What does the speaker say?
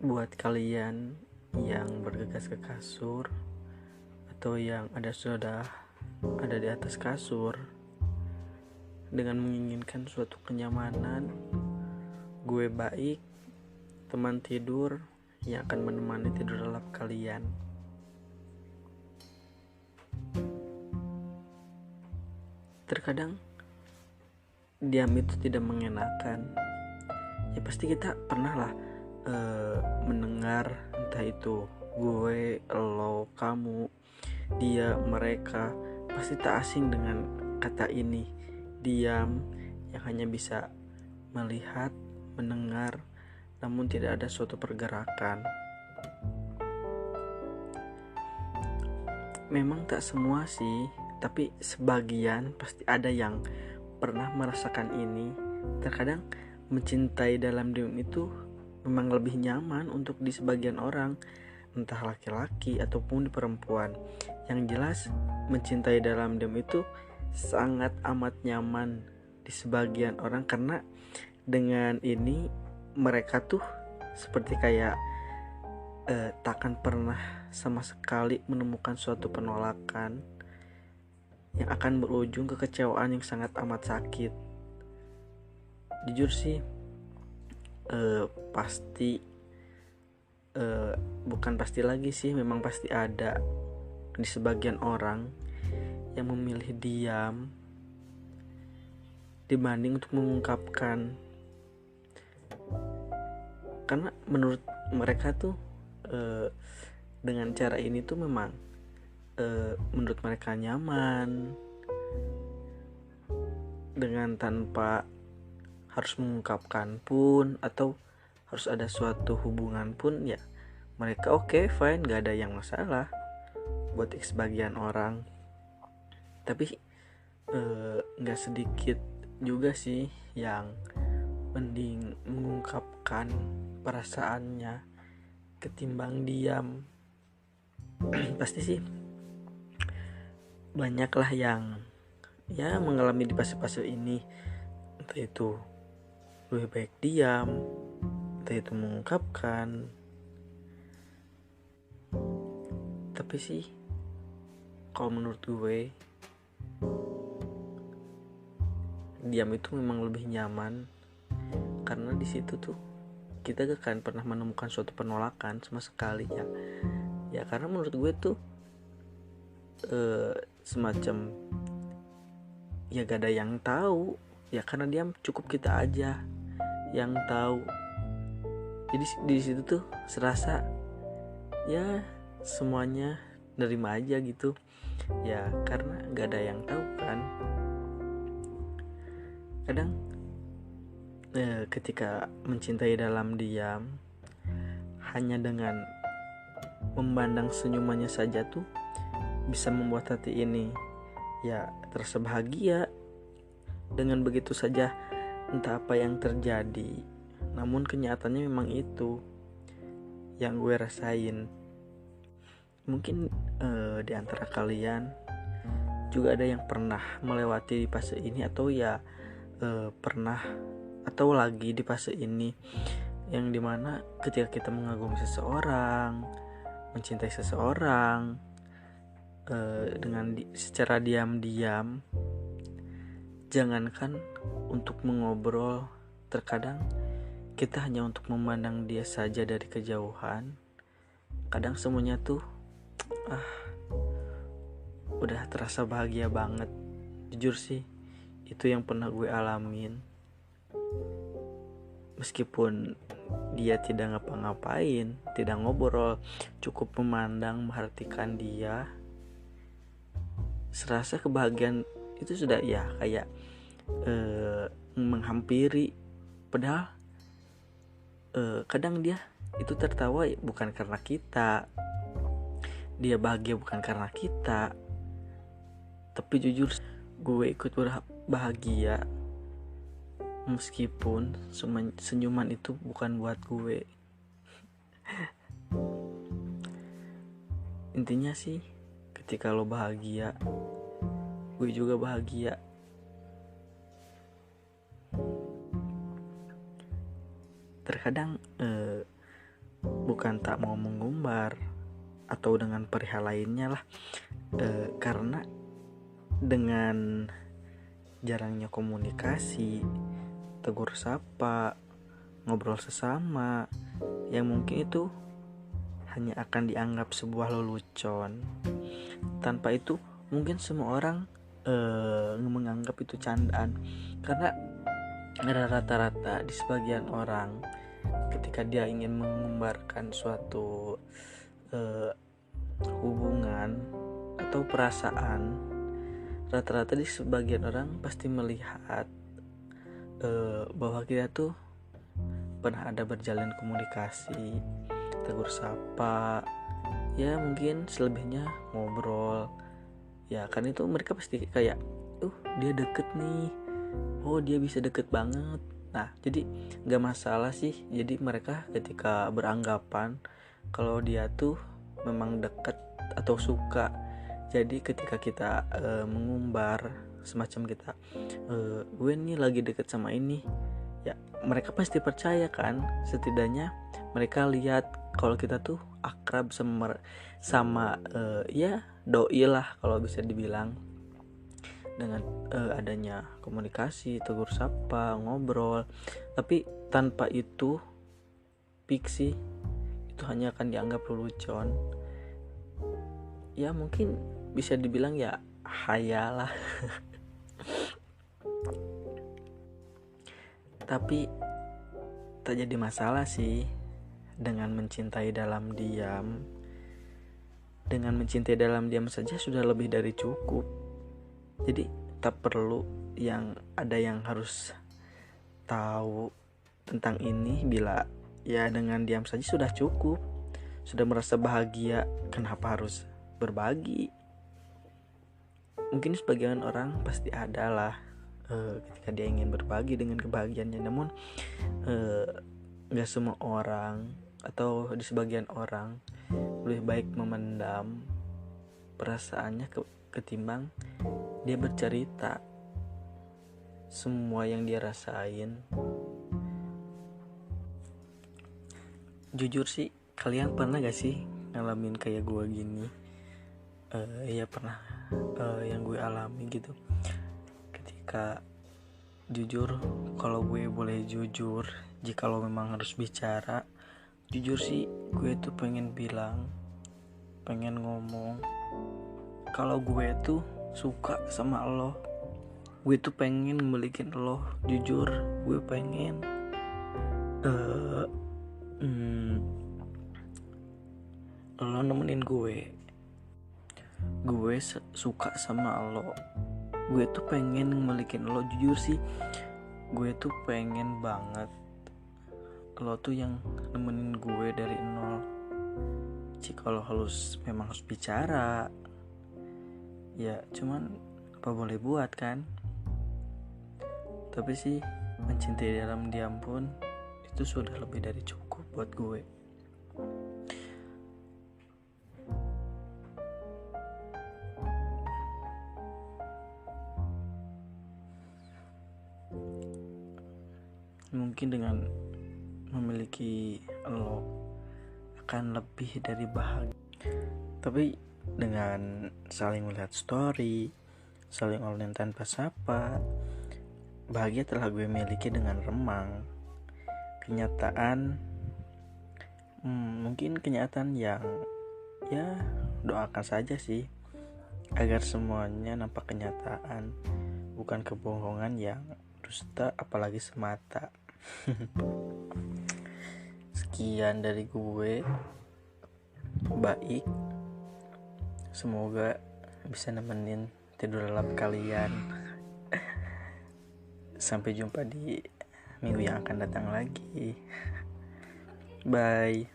Buat kalian yang bergegas ke kasur atau yang sudah ada di atas kasur dengan menginginkan suatu kenyamanan, gue baik, teman tidur yang akan menemani tidur lelap kalian. Terkadang diam itu tidak mengenakan. Ya pasti kita pernah lah mendengar, entah itu gue, lo, kamu, dia, mereka, pasti tak asing dengan kata ini, diam, yang hanya bisa melihat, mendengar, namun tidak ada suatu pergerakan. Memang tak semua sih, tapi sebagian pasti ada yang pernah merasakan ini. Terkadang mencintai dalam diam itu memang lebih nyaman untuk di sebagian orang, entah laki-laki ataupun di perempuan. Yang jelas mencintai dalam diam itu sangat amat nyaman di sebagian orang, karena dengan ini mereka tuh seperti kayak takkan pernah sama sekali menemukan suatu penolakan yang akan berujung kekecewaan yang sangat amat sakit. Jujur sih, pasti bukan pasti lagi sih, memang pasti ada di sebagian orang yang memilih diam dibanding untuk mengungkapkan, karena menurut mereka tuh dengan cara ini tuh memang menurut mereka nyaman, dengan tanpa harus mengungkapkan pun atau harus ada suatu hubungan pun, ya mereka oke, fine, gak ada yang masalah buat sebagian orang. Tapi gak sedikit juga sih yang mending mengungkapkan perasaannya ketimbang diam. Pasti sih banyaklah yang ya mengalami di fase-fase ini, entah itu lebih baik diam, entah itu mengungkapkan. Tapi sih kalau menurut gue, diam itu memang lebih nyaman, karena di situ tuh kita gak akan pernah menemukan suatu penolakan sama sekali ya karena menurut gue tuh semacam ya gak ada yang tahu, ya karena diam cukup kita aja yang tahu. Jadi di situ tuh serasa ya semuanya nerima aja gitu ya, karena gak ada yang tahu kan. Kadang ketika mencintai dalam diam, hanya dengan memandang senyumannya saja tuh bisa membuat hati ini ya terasa bahagia. Dengan begitu saja entah apa yang terjadi, namun kenyataannya memang itu yang gue rasain. Mungkin di antara kalian juga ada yang pernah melewati di fase ini, atau ya pernah atau lagi di fase ini, yang dimana ketika kita mengagumi seseorang, mencintai seseorang dengan secara diam-diam, jangankan untuk mengobrol, terkadang kita hanya untuk memandang dia saja dari kejauhan, kadang semuanya tuh udah terasa bahagia banget. Jujur sih, itu yang pernah gue alamin. Meskipun dia tidak ngapa-ngapain, tidak ngobrol, cukup memandang, memperhatikan dia, serasa kebahagiaan itu sudah ya kayak menghampiri. Padahal kadang dia itu tertawa bukan karena kita, dia bahagia bukan karena kita, tapi jujur gue ikut bahagia meskipun senyuman itu bukan buat gue. Intinya sih ketika lo bahagia, gue juga bahagia. Terkadang bukan tak mau mengumbar atau dengan perihal lainnya lah, karena dengan jarangnya komunikasi, tegur sapa, ngobrol sesama, yang mungkin itu hanya akan dianggap sebuah lelucon. Tanpa itu mungkin semua orang menganggap itu candaan, karena rata-rata di sebagian orang ketika dia ingin mengumbarkan suatu hubungan atau perasaan, rata-rata di sebagian orang pasti melihat bahwa kita tuh pernah ada berjalan komunikasi, tegur sapa, ya mungkin selebihnya ngobrol. Ya kan itu mereka pasti kayak dia deket nih, dia bisa deket banget. Nah jadi gak masalah sih, jadi mereka ketika beranggapan kalau dia tuh memang deket atau suka. Jadi ketika kita mengumbar semacam kita, gue nih lagi deket sama ini, ya mereka pasti percaya kan. Setidaknya mereka lihat kalau kita tuh akrab sama ya doi lah kalau bisa dibilang, dengan adanya komunikasi, tegur sapa, ngobrol. Tapi tanpa itu fiksi itu hanya akan dianggap lelucon. Ya mungkin bisa dibilang ya hayalah. Tapi tak jadi masalah sih dengan mencintai dalam diam. Dengan mencintai dalam diam saja sudah lebih dari cukup. Jadi tak perlu ada yang harus tahu tentang ini. Bila ya dengan diam saja sudah cukup, sudah merasa bahagia, kenapa harus berbagi? Mungkin sebagian orang pasti ada lah ketika dia ingin berbagi dengan kebahagiaannya, namun gak semua orang atau di sebagian orang lebih baik memendam perasaannya ketimbang dia bercerita semua yang dia rasain. Jujur sih, kalian pernah gak sih ngalamin kayak gue gini? Ya pernah, yang gue alami gitu. Ketika jujur, kalau gue boleh jujur, jika lo memang harus bicara, jujur sih gue tuh pengen bilang, pengen ngomong kalau gue tuh suka sama lo. Gue tuh pengen ngebalikin lo. Jujur gue pengen lo nemenin gue suka sama lo. Gue tuh pengen ngebalikin lo. Jujur sih gue tuh pengen banget lo tuh yang nemenin gue dari nol. Jika lo memang harus bicara, ya cuman apa boleh buat kan. Tapi sih mencintai dalam diam pun itu sudah lebih dari cukup buat gue. Mungkin dengan memiliki lo akan lebih dari bahagia. Tapi dengan saling melihat story, saling online tanpa sapa, bahagia telah gue miliki dengan remang. Kenyataan mungkin kenyataan yang ya doakan saja sih agar semuanya nampak kenyataan, bukan kebohongan yang dusta apalagi semata. Sekian dari gue. Baik, semoga bisa nemenin tidur lelap kalian. Sampai jumpa di minggu yang akan datang lagi. Bye.